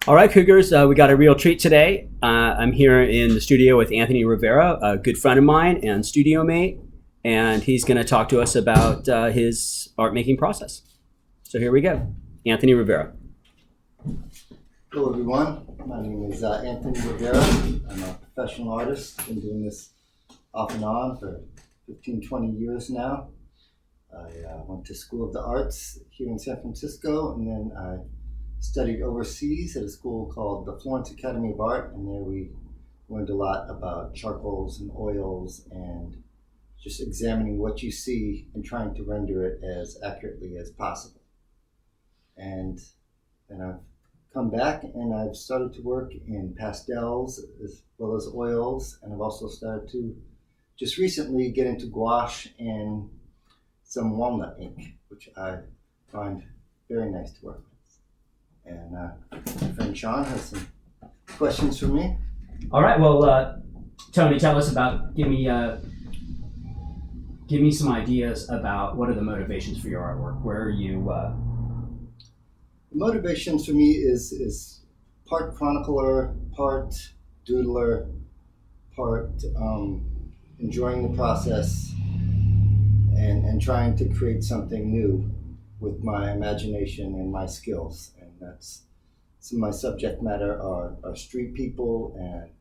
All right, Cougars, we got a real treat today. I'm here in the studio with Anthony Rivera, a good friend of mine and studio mate, and he's going to talk to us about his art making process. So here we go. Anthony Rivera. Hello, everyone. My name is Anthony Rivera. I'm a professional artist. Been doing this off and on for 15, 20 years now. I went to School of the Arts here in San Francisco, and then I studied overseas at a school called the Florence Academy of Art, and there we learned a lot about charcoals and oils and just examining what you see and trying to render it as accurately as possible. And I've come back and I've started to work in pastels as well as oils, and I've also started to just recently get into gouache and some walnut ink, which I find very nice to work with. And my friend Sean has some questions for me. All right, well, Tony, tell us about, give me some ideas about what are the motivations for your artwork. Where are you? The motivations for me is part chronicler, part doodler, part enjoying the process and trying to create something new with my imagination and my skills. And that's some of my subject matter are street people and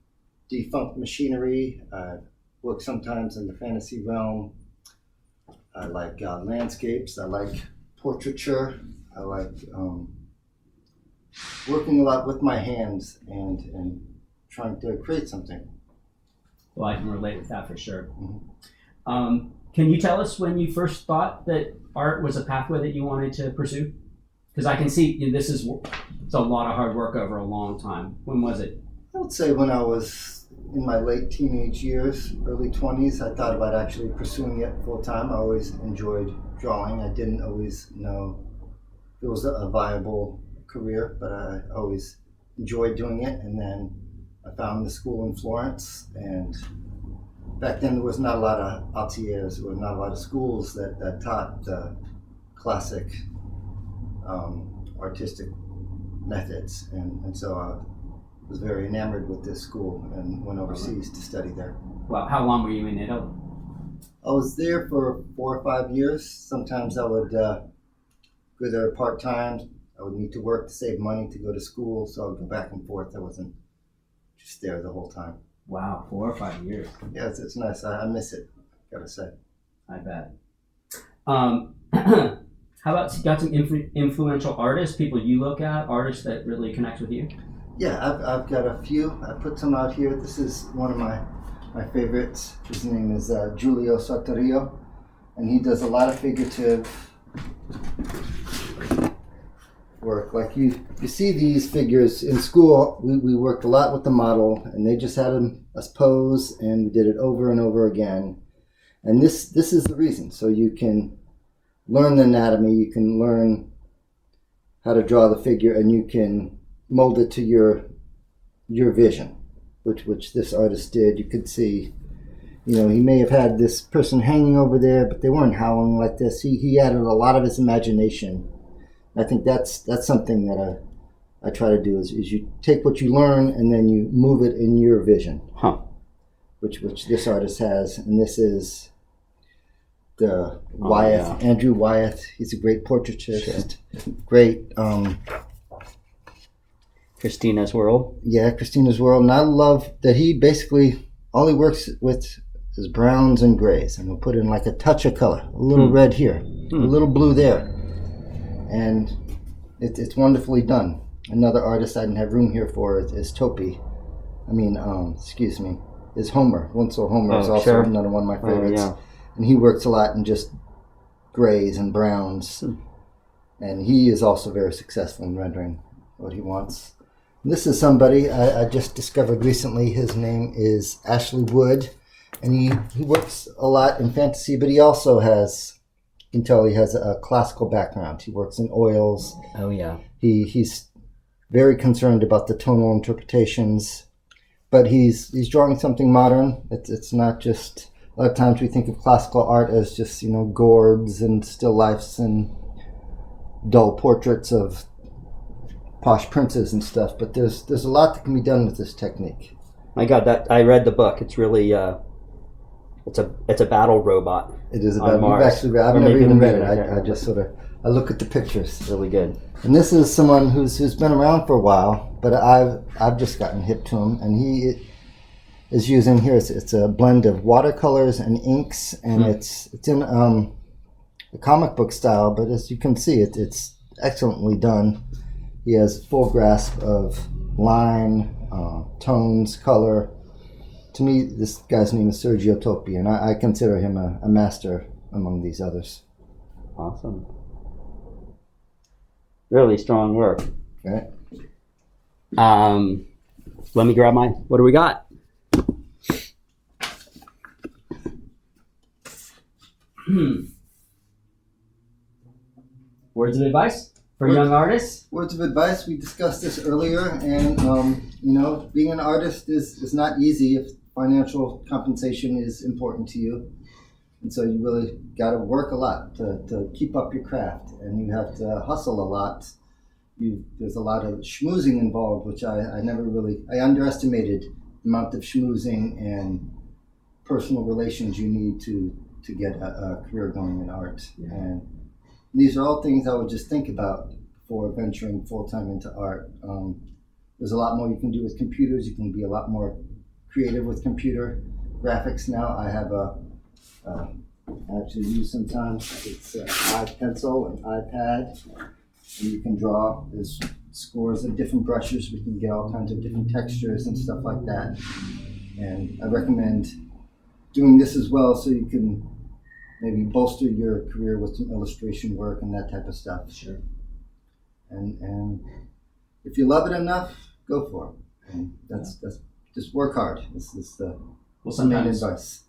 defunct machinery. I work sometimes in the fantasy realm. I like landscapes. I like portraiture. I like working a lot with my hands and trying to create something. Well, I can relate with that for sure. Mm-hmm. Can you tell us when you first thought that art was a pathway that you wanted to pursue? Because I can see it's a lot of hard work over a long time. When was it? I would say when I was in my late teenage years, early 20s, I thought about actually pursuing it full time. I always enjoyed drawing. I didn't always know if it was a viable career, but I always enjoyed doing it. And then I found the school in Florence, and back then there was not a lot of ateliers, there were not a lot of schools that taught classic artistic methods, and so I was very enamored with this school and went overseas to study there. Well, how long were you in Italy? I was there for 4 or 5 years. Sometimes I would go there part-time. I would need to work to save money to go to school, so I would go back and forth. I wasn't just there the whole time. Wow, 4 or 5 years. Yeah, it's nice. I miss it, gotta say. I bet. How about, you got some influential artists, people you look at, artists that really connect with you? Yeah, I've got a few. I put some out here. This is one of my favorites. His name is Giulio Sartorio, and he does a lot of figurative work. Like you see these figures in school. We worked a lot with the model, and they just had us pose, and we did it over and over again. And this is the reason. So you can learn the anatomy, you can learn how to draw the figure, and you can mold it to your vision, which this artist did. You could see, he may have had this person hanging over there, but they weren't howling like this. He added a lot of his imagination. I think that's something that I try to do is you take what you learn and then you move it in your vision. Which this artist has, and this is the Wyeth, yeah. Andrew Wyeth. He's a great portraitist. Sure. Great. Christina's World. Yeah, Christina's World. And I love that he basically, all he works with is browns and grays. And he'll put in like a touch of color. A little red here, a little blue there. And it's wonderfully done. Another artist I didn't have room here for is Topi. Is Homer. Winslow Homer is also another one of my favorites. Yeah. And he works a lot in just grays and browns. And he is also very successful in rendering what he wants. And this is somebody I just discovered recently. His name is Ashley Wood. And he works a lot in fantasy, but he also has, you can tell he has a classical background. He works in oils. Oh, yeah. He's very concerned about the tonal interpretations, but he's drawing something modern. It's not just, a lot of times we think of classical art as just, gourds and still lifes and dull portraits of posh princes and stuff, but there's a lot that can be done with this technique. My God, that I read the book. It's really it's a battle robot. It is on about Mars. I've Or never maybe even the read it. moon, I just sort of I look at the pictures. Really good. And this is someone who's been around for a while, but I've just gotten hip to him, and he is using here. It's a blend of watercolors and inks, and it's in a comic book style. But as you can see, it's excellently done. He has full grasp of line, tones, color. To me, this guy's name is Sergio Topi, and I consider him a master among these others. Awesome. Really strong work. Right? Let me grab mine. What do we got? Words of advice for young artists? Words of advice. We discussed this earlier, and being an artist is not easy if financial compensation is important to you, and so you really got to work a lot to keep up your craft, and you have to hustle a lot. There's a lot of schmoozing involved, which I underestimated the amount of schmoozing and personal relations you need to get a career going in art. Yeah. And these are all things I would just think about before venturing full-time into art. There's a lot more you can do with computers. You can be a lot more creative with computer graphics now. I have I actually use sometimes. It's iPencil and iPad, and you can draw. There's scores of different brushes. We can get all kinds of different textures and stuff like that. And I recommend doing this as well, so you can maybe bolster your career with some illustration work and that type of stuff. Sure. And if you love it enough, go for it. And that's just work hard. This is the main Sometimes advice.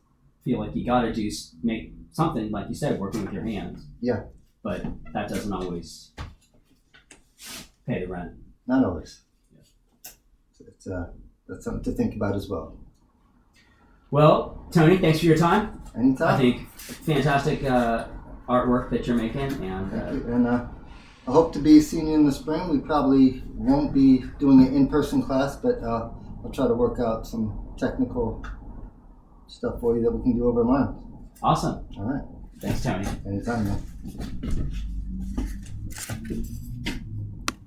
feel like you got to make something, like you said, working with your hands. Yeah. But that doesn't always pay the rent. Not always. Yeah. That's something to think about as well. Well, Tony, thanks for your time. Anytime. I think fantastic artwork that you're making, and Thank you. And I hope to be seeing you in the spring. We probably won't be doing an in-person class, but I'll try to work out some technical stuff for you that we can do over online. awesome. All right. Thanks, Tony. Anytime, man.